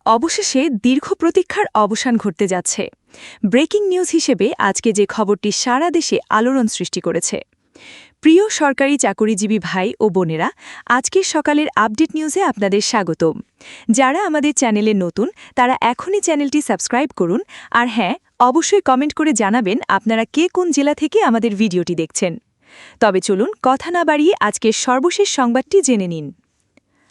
অবশেষে দীর্ঘ প্রতীক্ষার অবসান ঘটতে যাচ্ছে। ব্রেকিং নিউজ হিসেবে আজকে যে খবরটি সারা দেশে আলোড়ন সৃষ্টি করেছে। প্রিয় সরকারি চাকুরিজীবী ভাই ও বোনেরা, আজকের সকালের আপডেট নিউজে আপনাদের স্বাগতম। যারা আমাদের চ্যানেলে নতুন তারা এখনই চ্যানেলটি সাবস্ক্রাইব করুন, আর হ্যাঁ, অবশ্যই কমেন্ট করে জানাবেন আপনারা কে কোন জেলা থেকে আমাদের ভিডিওটি দেখছেন। তবে চলুন কথা না বাড়িয়ে আজকের সর্বশেষ সংবাদটি জেনে নিন।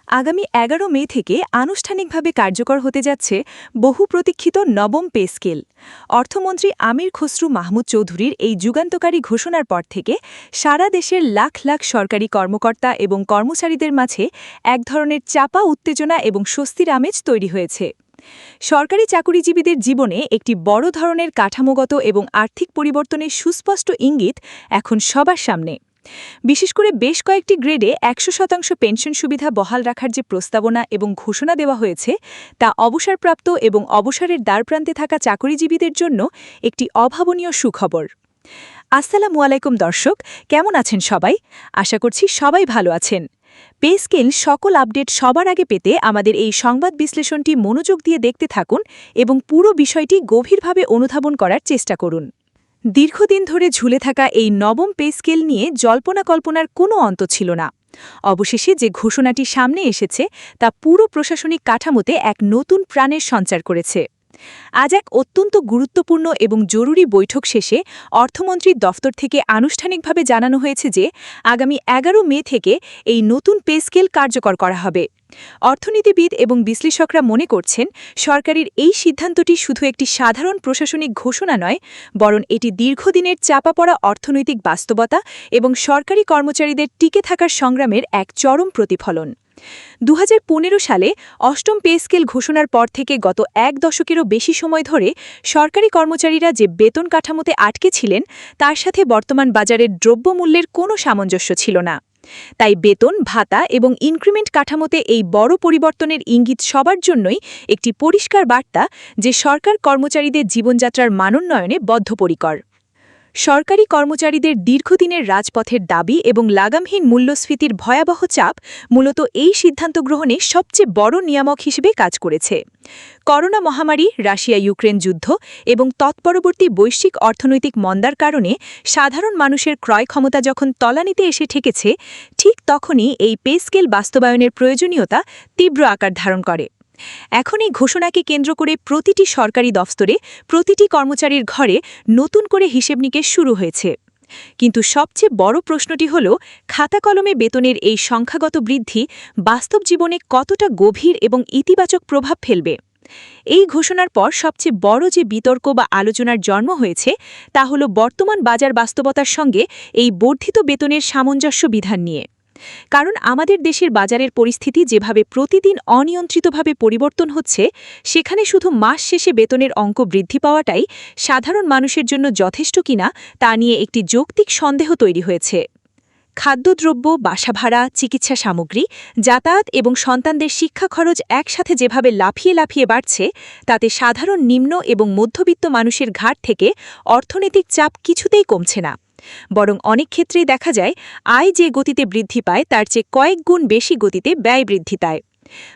আগামী ১১ মে থেকে আনুষ্ঠানিকভাবে কার্যকর হতে যাচ্ছে বহু প্রতীক্ষিত নবম পে স্কেল। অর্থমন্ত্রী আমির খসরু মাহমুদ চৌধুরীর এই যুগান্তকারী ঘোষণার পর থেকে সারা দেশের লাখ লাখ সরকারি কর্মকর্তা এবং কর্মচারীদের মাঝে এক ধরনের চাপা উত্তেজনা এবং স্বস্তির আমেজ তৈরি হয়েছে। সরকারি চাকুরিজীবীদের জীবনে একটি বড় ধরনের কাঠামোগত এবং আর্থিক পরিবর্তনের সুস্পষ্ট ইঙ্গিত এখন সবার সামনে। বিশেষ করে বেশ কয়েকটি গ্রেডে ১০০% পেনশন সুবিধা বহাল রাখার যে প্রস্তাবনা এবং ঘোষণা দেওয়া হয়েছে, তা অবসরপ্রাপ্ত এবং অবসরের দ্বারপ্রান্তে থাকা চাকরিজীবীদের জন্য একটি অভাবনীয় সুখবর। আসসালামু আলাইকুম দর্শক, কেমন আছেন সবাই? আশা করছি সবাই ভালো আছেন। পে স্কেল সকল আপডেট সবার আগে পেতে আমাদের এই সংবাদ বিশ্লেষণটি মনোযোগ দিয়ে দেখতে থাকুন এবং পুরো বিষয়টি গভীরভাবে অনুধাবন করার চেষ্টা করুন। দীর্ঘদিন ধরে ঝুলে থাকা এই নবম পে স্কেল নিয়ে জল্পনা-কল্পনার কোনো অন্ত ছিল না। অবশেষে যে ঘোষণাটি সামনে এসেছে তা পুরো প্রশাসনিক কাঠামোতে এক নতুন প্রাণের সঞ্চার করেছে। আজ এক অত্যন্ত গুরুত্বপূর্ণ এবং জরুরি বৈঠক শেষে অর্থমন্ত্রীর দফতর থেকে আনুষ্ঠানিকভাবে জানানো হয়েছে যে আগামী ১১ মে থেকে এই নতুন পে স্কেল কার্যকর করা হবে। অর্থনীতিবিদ এবং বিশ্লেষকরা মনে করছেন, সরকারের এই সিদ্ধান্তটি শুধু একটি সাধারণ প্রশাসনিক ঘোষণা নয়, বরং এটি দীর্ঘদিনের চাপা পড়া অর্থনৈতিক বাস্তবতা এবং সরকারি কর্মচারীদের টিকে থাকার সংগ্রামের এক চরম প্রতিফলন। ২০১৫ সালে অষ্টম পে স্কেল ঘোষণার পর থেকে গত এক দশকেরও বেশি সময় ধরে সরকারি কর্মচারীরা যে বেতন কাঠামোতে আটকে ছিলেন, তার সাথে বর্তমান বাজারের দ্রব্যমূল্যের কোনো সামঞ্জস্য ছিল না। তাই বেতন, ভাতা এবং ইনক্রিমেন্ট কাঠামোতে এই বড় পরিবর্তনের ইঙ্গিত সবার জন্যই একটি পরিষ্কার বার্তা যে সরকার কর্মচারীদের জীবনযাত্রার মানোন্নয়নে বদ্ধপরিকর। সরকারি কর্মচারীদের দীর্ঘদিনের রাজপথের দাবি এবং লাগামহীন মূল্যস্ফীতির ভয়াবহ চাপ মূলত এই সিদ্ধান্ত গ্রহণে সবচেয়ে বড় নিয়ামক হিসেবে কাজ করেছে। করোনা মহামারী, রাশিয়া-ইউক্রেন যুদ্ধ এবং তৎপরবর্তী বৈশ্বিক অর্থনৈতিক মন্দার কারণে সাধারণ মানুষের ক্রয় ক্ষমতা যখন তলানিতে এসে ঠেকেছে, ঠিক তখনই এই পে স্কেল বাস্তবায়নের প্রয়োজনীয়তা তীব্র আকার ধারণ করে। এখন এই ঘোষণাকে কেন্দ্র করে প্রতিটি সরকারি দফতরে, প্রতিটি কর্মচারীর ঘরে নতুন করে হিসেব নিকেশ শুরু হয়েছে। কিন্তু সবচেয়ে বড় প্রশ্নটি হল, খাতা কলমে বেতনের এই সংখ্যাগত বৃদ্ধি বাস্তব জীবনে কতটা গভীর এবং ইতিবাচক প্রভাব ফেলবে। এই ঘোষণার পর সবচেয়ে বড় যে বিতর্ক বা আলোচনার জন্ম হয়েছে, তা হল বর্তমান বাজার বাস্তবতার সঙ্গে এই বর্ধিত বেতনের সামঞ্জস্য বিধান নিয়ে। কারণ আমাদের দেশের বাজারের পরিস্থিতি যেভাবে প্রতিদিন অনিয়ন্ত্রিতভাবে পরিবর্তন হচ্ছে, সেখানে শুধু মাস শেষে বেতনের অঙ্ক বৃদ্ধি পাওয়াটাই সাধারণ মানুষের জন্য যথেষ্ট কিনা তা নিয়ে একটি যৌক্তিক সন্দেহ তৈরি হয়েছে। খাদ্যদ্রব্য, বাসাভাড়া, চিকিৎসা সামগ্রী, যাতায়াত এবং সন্তানদের শিক্ষা খরচ একসাথে যেভাবে লাফিয়ে লাফিয়ে বাড়ছে, তাতে সাধারণ নিম্ন এবং মধ্যবিত্ত মানুষের ঘাট থেকে অর্থনৈতিক চাপ কিছুতেই কমছে না। বরং অনেক ক্ষেত্রেই দেখা যায়, আয় যে গতিতে বৃদ্ধি পায় তার চেয়ে কয়েক গুণ বেশি গতিতে ব্যয় বৃদ্ধি পায়।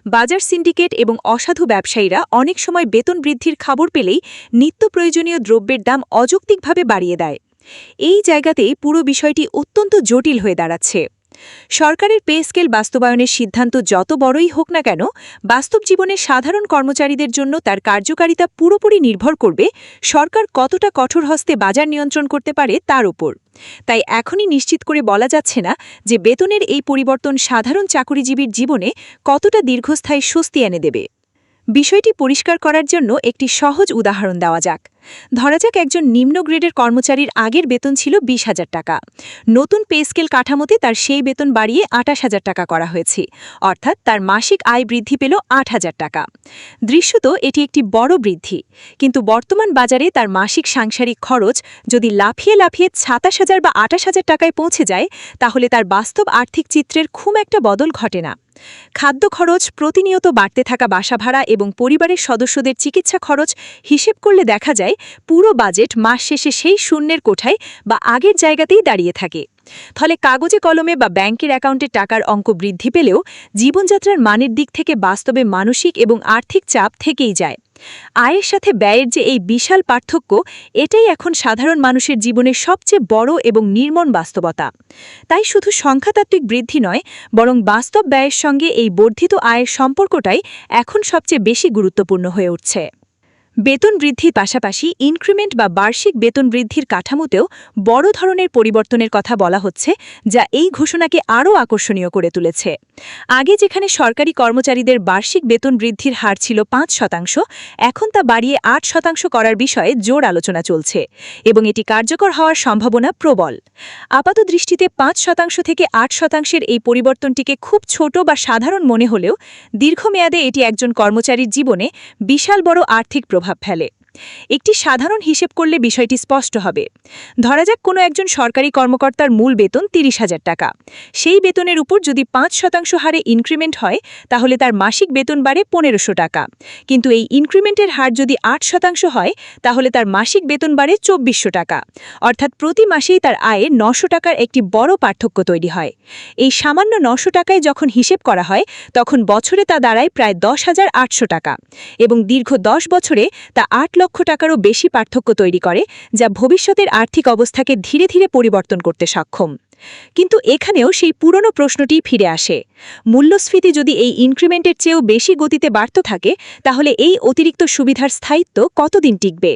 বাজার সিন্ডিকেট এবং অসাধু ব্যবসায়ীরা অনেক সময় বেতন বৃদ্ধির খবর পেলেই নিত্য প্রয়োজনীয় দ্রব্যের দাম অযৌক্তিকভাবে বাড়িয়ে দেয়। এই জায়গাতেই পুরো বিষয়টি অত্যন্ত জটিল হয়ে দাঁড়াচ্ছে। সরকারের পে স্কেল বাস্তবায়নের সিদ্ধান্ত যত বড়ই হোক না কেন, বাস্তব জীবনে সাধারণ কর্মচারীদের জন্য তার কার্যকারিতা পুরোপুরি নির্ভর করবে সরকার কতটা কঠোর হস্তে বাজার নিয়ন্ত্রণ করতে পারে তার উপর। তাই এখনই নিশ্চিত করে বলা যাচ্ছে না যে বেতনের এই পরিবর্তন সাধারণ চাকুরিজীবীর জীবনে কতটা দীর্ঘস্থায়ী স্বস্তি এনে দেবে। বিষয়টি পরিষ্কার করার জন্য একটি সহজ উদাহরণ দেওয়া যাক। ধরা যাক একজন নিম্ন গ্রেডের কর্মচারীর আগের বেতন ছিল ২০,০০০ টাকা। নতুন পে স্কেল কাঠামোতে তার সেই বেতন বাড়িয়ে ২৮,০০০ টাকা করা হয়েছে, অর্থাৎ তার মাসিক আয় বৃদ্ধি পেল ৮,০০০ টাকা। দৃশ্যত এটি একটি বড় বৃদ্ধি, কিন্তু বর্তমান বাজারে তার মাসিক সাংসারিক খরচ যদি লাফিয়ে লাফিয়ে ২৭,০০০ বা ২৮,০০০ টাকায় পৌঁছে যায়, তাহলে তার বাস্তব আর্থিক চিত্রের খুব একটা বদল ঘটে না। খাদ্য খরচ, প্রতিনিয়ত বাড়তে থাকা বাসা ভাড়া এবং পরিবারের সদস্যদের চিকিৎসা খরচ হিসেব করলে দেখা যায় হয় পুরো বাজেট মাস শেষে সেই শূন্যের কোঠায় বা আগের জায়গাতেই দাঁড়িয়ে থাকে। ফলে কাগজে কলমে বা ব্যাংকের অ্যাকাউন্টে টাকার অঙ্ক বৃদ্ধি পেলেও জীবনযাত্রার মানের দিক থেকে বাস্তবে মানসিক এবং আর্থিক চাপ থেকেই যায়। আয়ের সাথে ব্যয়ের যে এই বিশাল পার্থক্য, এটাই এখন সাধারণ মানুষের জীবনের সবচেয়ে বড় এবং নির্মম বাস্তবতা। তাই শুধু সংখ্যাতাত্ত্বিক বৃদ্ধি নয়, বরং বাস্তব ব্যয়ের সঙ্গে এই বর্ধিত আয়ের সম্পর্কটাই এখন সবচেয়ে বেশি গুরুত্বপূর্ণ হয়ে উঠছে। বেতন বৃদ্ধির পাশাপাশি ইনক্রিমেন্ট বা বার্ষিক বেতন বৃদ্ধির কাঠামোতেও বড় ধরনের পরিবর্তনের কথা বলা হচ্ছে, যা এই ঘোষণাকে আরও আকর্ষণীয় করে তুলেছে। আগে যেখানে সরকারি কর্মচারীদের বার্ষিক বেতন বৃদ্ধির হার ছিল ৫%, এখন তা বাড়িয়ে ৮% করার বিষয়ে জোর আলোচনা চলছে এবং এটি কার্যকর হওয়ার সম্ভাবনা প্রবল। আপাতদৃষ্টিতে ৫% থেকে ৮%-এর এই পরিবর্তনটিকে খুব ছোট বা সাধারণ মনে হলেও দীর্ঘমেয়াদে এটি একজন কর্মচারীর জীবনে বিশাল বড় আর্থিক প্রভাব ফেলে। একটি সাধারণ হিসেব করলে বিষয়টি স্পষ্ট হবে। ধরা যাক কোনো একজন সরকারি কর্মকর্তার মূল বেতন ৩০,০০০ টাকা। সেই বেতনের উপর যদি ৫% হারে ইনক্রিমেন্ট হয়, তাহলে তার মাসিক বেতন বাড়ে ১৫০০ টাকা। কিন্তু এই ইনক্রিমেন্টের হার যদি ৮% হয়, তাহলে তার মাসিক বেতন বাড়ে ২৪০০ টাকা। অর্থাৎ প্রতি মাসেই তার আয়ে ৯০০ টাকার একটি বড় পার্থক্য তৈরি হয়। এই সামান্য ৯০০ টাকায় যখন হিসেব করা হয়, তখন বছরে তা দাঁড়ায় প্রায় ১০,৮০০ টাকা এবং দীর্ঘ ১০ বছরে তা ৮ লক্ষ টাকারও বেশি পার্থক্য তৈরি করে, যা ভবিষ্যতের আর্থিক অবস্থাকে ধীরে ধীরে পরিবর্তন করতে সক্ষম। কিন্তু এখানেও সেই পুরনো প্রশ্নটিই ফিরে আসে। মূল্যস্ফীতি যদি এই ইনক্রিমেন্টের চেয়েও বেশি গতিতে বাড়তে থাকে, তাহলে এই অতিরিক্ত সুবিধার স্থায়িত্ব কতদিন টিকবে?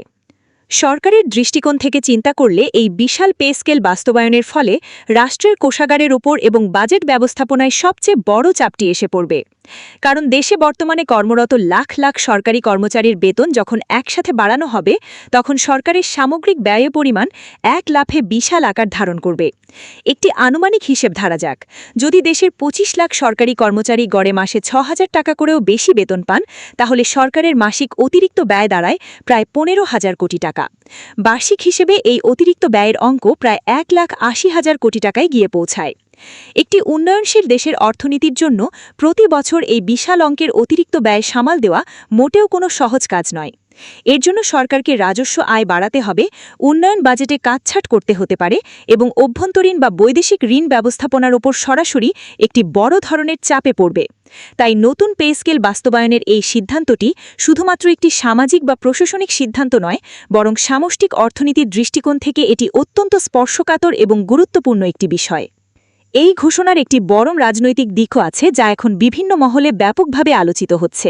সরকারের দৃষ্টিকোণ থেকে চিন্তা করলে এই বিশাল পে স্কেল বাস্তবায়নের ফলে রাষ্ট্রের কোষাগারের ওপর এবং বাজেট ব্যবস্থাপনায় সবচেয়ে বড় চাপটি এসে পড়বে। কারণ দেশে বর্তমানে কর্মরত লাখ লাখ সরকারি কর্মচারীর বেতন যখন একসাথে বাড়ানো হবে, তখন সরকারের সামগ্রিক ব্যয় পরিমাণ এক লাফে বিশাল আকার ধারণ করবে। একটি আনুমানিক হিসেব ধরা যাক, যদি দেশের ২৫ লাখ সরকারি কর্মচারী গড়ে মাসে ৬,০০০ টাকা করেও বেশি বেতন পান, তাহলে সরকারের মাসিক অতিরিক্ত ব্যয় দাঁড়ায় প্রায় ১৫,০০০ কোটি টাকা। বার্ষিক হিসেবে এই অতিরিক্ত ব্যয়ের অঙ্ক প্রায় ১,৮০,০০০ কোটি টাকায় গিয়ে পৌঁছায়। একটি উন্নয়নশীল দেশের অর্থনীতির জন্য প্রতি বছর এই বিশাল অঙ্কের অতিরিক্ত ব্যয় সামাল দেওয়া মোটেও কোনো সহজ কাজ নয়। এর জন্য সরকারকে রাজস্ব আয় বাড়াতে হবে, উন্নয়ন বাজেটে কাটছাঁট করতে হতে পারে এবং অভ্যন্তরীণ বা বৈদেশিক ঋণ ব্যবস্থাপনার ওপর সরাসরি একটি বড় ধরনের চাপে পড়বে। তাই নতুন পে স্কেল বাস্তবায়নের এই সিদ্ধান্তটি শুধুমাত্র একটি সামাজিক বা প্রশাসনিক সিদ্ধান্ত নয়, বরং সামষ্টিক অর্থনীতির দৃষ্টিকোণ থেকে এটি অত্যন্ত স্পর্শকাতর এবং গুরুত্বপূর্ণ একটি বিষয়। এই ঘোষণার একটি বড় রাজনৈতিক দিকও আছে, যা এখন বিভিন্ন মহলে ব্যাপকভাবে আলোচিত হচ্ছে।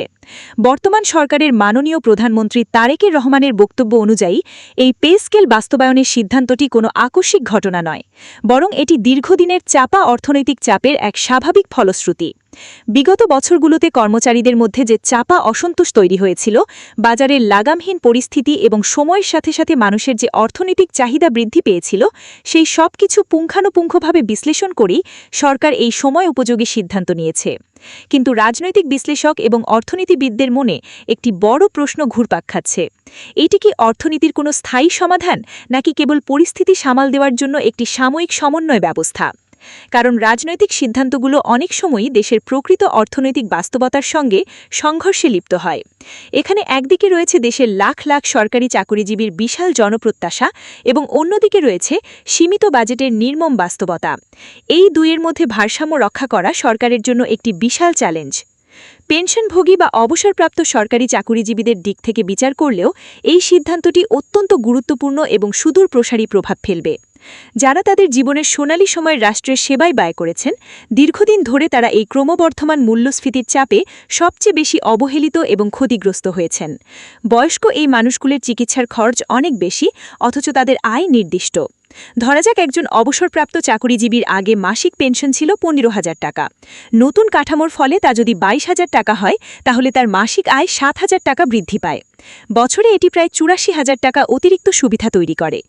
বর্তমান সরকারের মাননীয় প্রধানমন্ত্রী তারেক রহমানের বক্তব্য অনুযায়ী এই পে স্কেল বাস্তবায়নের সিদ্ধান্তটি কোনো আকস্মিক ঘটনা নয়, বরং এটি দীর্ঘদিনের চাপা অর্থনৈতিক চাপের এক স্বাভাবিক ফলশ্রুতি। বিগত বছরগুলোতে কর্মচারীদের মধ্যে যে চাপা অসন্তোষ তৈরি হয়েছিল, বাজারের লাগামহীন পরিস্থিতি এবং সময়ের সাথে সাথে মানুষের যে অর্থনৈতিক চাহিদা বৃদ্ধি পেয়েছিল, সেই সব কিছু পুঙ্খানুপুঙ্খভাবে বিশ্লেষণ করেই সরকার এই সময় উপযোগী সিদ্ধান্ত নিয়েছে। কিন্তু রাজনৈতিক বিশ্লেষক এবং অর্থনীতিবিদদের মনে একটি বড় প্রশ্ন ঘুরপাক খাচ্ছে। এটি কি অর্থনীতির কোনো স্থায়ী সমাধান, নাকি কেবল পরিস্থিতি সামাল দেওয়ার জন্য একটি সাময়িক সমন্বয় ব্যবস্থা? কারণ রাজনৈতিক সিদ্ধান্তগুলো অনেক সময়ই দেশের প্রকৃত অর্থনৈতিক বাস্তবতার সঙ্গে সংঘর্ষে লিপ্ত হয়। এখানে একদিকে রয়েছে দেশের লাখ লাখ সরকারি চাকরিজীবীর বিশাল জনপ্রত্যাশা এবং অন্যদিকে রয়েছে সীমিত বাজেটের নির্মম বাস্তবতা। এই দুইয়ের মধ্যে ভারসাম্য রক্ষা করা সরকারের জন্য একটি বিশাল চ্যালেঞ্জ। পেনশনভোগী বা অবসরপ্রাপ্ত সরকারি চাকুরিজীবীদের দিক থেকে বিচার করলেও এই সিদ্ধান্তটি অত্যন্ত গুরুত্বপূর্ণ এবং সুদূর প্রসারী প্রভাব ফেলবে। যারা তাদের জীবনের সোনালী সময় রাষ্ট্রের সেবায় ব্যয় করেছেন, দীর্ঘদিন ধরে তারা এই ক্রমবর্ধমান মূল্যস্ফীতির চাপে সবচেয়ে বেশি অবহেলিত এবং ক্ষতিগ্রস্ত হয়েছেন। বয়স্ক এই মানুষগুলোর চিকিৎসার খরচ অনেক বেশি, অথচ তাদের আয় নির্দিষ্ট। ধরা যাক একজন অবসরপ্রাপ্ত চাকুরিজীবীর আগে মাসিক পেনশন ছিল ১৫,০০০ টাকা। নতুন কাঠামোর ফলে তা যদি ২২,০০০ টাকা হয়, তাহলে তার মাসিক আয় ৭,০০০ টাকা বৃদ্ধি পায়। বছরে এটি প্রায় ৮৪,০০০ টাকা অতিরিক্ত সুবিধা তৈরি করে।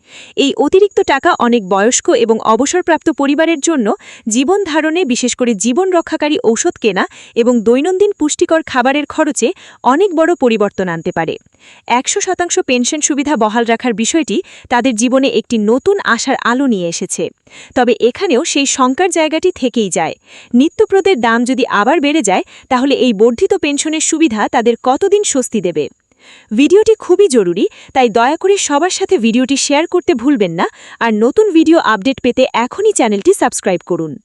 এই অতিরিক্ত টাকা অনেক বয়স্ক এবং অবসরপ্রাপ্ত পরিবারের জন্য জীবন ধারণে, বিশেষ করে জীবন রক্ষাকারী ঔষধ কেনা এবং দৈনন্দিন পুষ্টিকর খাবারের খরচে অনেক বড় পরিবর্তন আনতে পারে। ১০০% পেনশন সুবিধা বহাল রাখার বিষয়টি তাদের জীবনে একটি নতুন আশার আলো নিয়ে এসেছে। তবে এখানেও সেই শঙ্কার জায়গাটি থেকেই যায়। নিত্যপ্রদের দাম যদি আবার বেড়ে যায়, তাহলে এই বর্ধিত পেনশনের সুবিধা তাদের কতদিন স্বস্তি দেবে? ভিডিওটি খুবই জরুরি, তাই দয়া করে সবার সাথে ভিডিওটি শেয়ার করতে ভুলবেন না আর নতুন ভিডিও আপডেট পেতে এখনই চ্যানেলটি সাবস্ক্রাইব করুন।